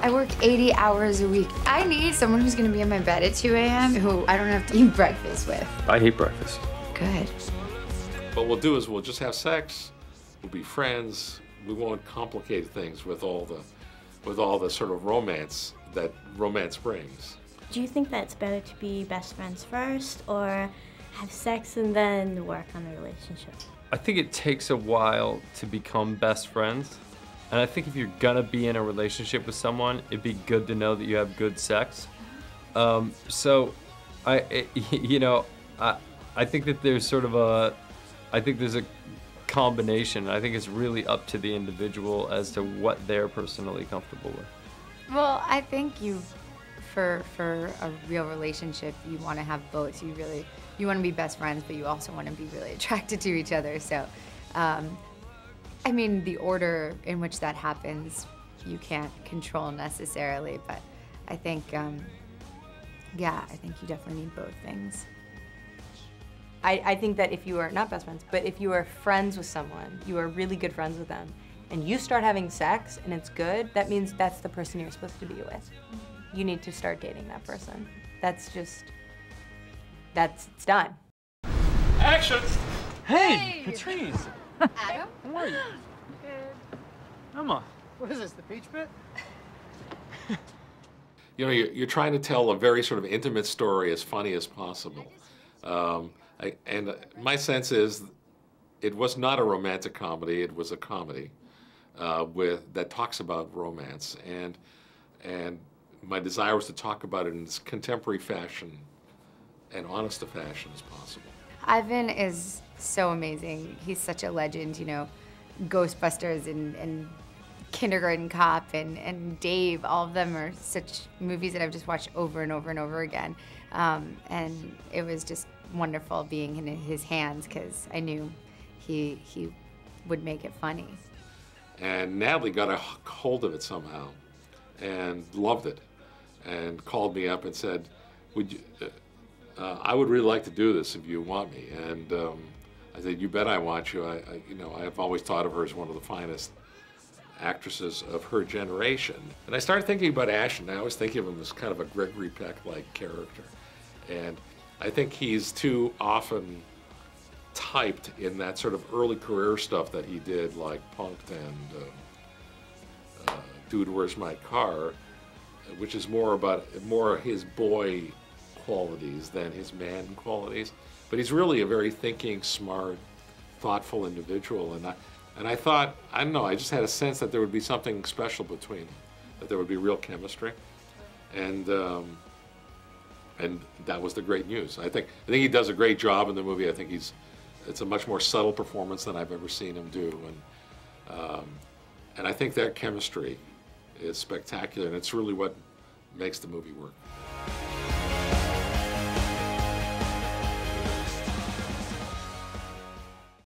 I work 80 hours a week. I need someone who's gonna be in my bed at 2 a.m. who I don't have to eat breakfast with. I hate breakfast. Good. What we'll do is we'll just have sex, we'll be friends, we won't complicate things with all the sort of romance that romance brings. Do you think that it's better to be best friends first, or have sex and then work on the relationship? I think it takes a while to become best friends. And I think if you're gonna be in a relationship with someone, it'd be good to know that you have good sex. So, I think that there's sort of there's a combination. I think it's really up to the individual as to what they're personally comfortable with. Well, I think for a real relationship, you want to have both. You want to be best friends, but you also want to be really attracted to each other. So, I mean, the order in which that happens, you can't control necessarily, but I think, I think you definitely need both things. I think that if you are, not best friends, but if you are friends with someone, you are really good friends with them, and you start having sex and it's good, that means that's the person you're supposed to be with. You need to start dating that person. It's done. Action! Hey, Patrice! Adam? How are you? Good. Emma, what is this, the Peach Pit? You know, you're trying to tell a very sort of intimate story as funny as possible. And my sense is it was not a romantic comedy, it was a comedy that talks about romance. And my desire was to talk about it in as contemporary fashion and honest a fashion as possible. Ivan is so amazing. He's such a legend, you know, Ghostbusters and Kindergarten Cop and Dave, all of them are such movies that I've just watched over and over and over again. And it was just wonderful being in his hands because I knew he would make it funny. And Natalie got a hold of it somehow and loved it and called me up and said, "Would you, I would really like to do this if you want me." And I said, "You bet I want you. I've always thought of her as one of the finest actresses of her generation." And I started thinking about Ashton. I always think of him as kind of a Gregory Peck-like character. And I think he's too often typed in that sort of early career stuff that he did, like Punk'd and Dude, Where's My Car, which is more his boy qualities than his man qualities. But he's really a very thinking, smart, thoughtful individual. And I thought, I don't know, I just had a sense that there would be something special between them, that there would be real chemistry. And that was the great news. I think he does a great job in the movie. I think it's a much more subtle performance than I've ever seen him do. And I think their chemistry is spectacular, and it's really what makes the movie work.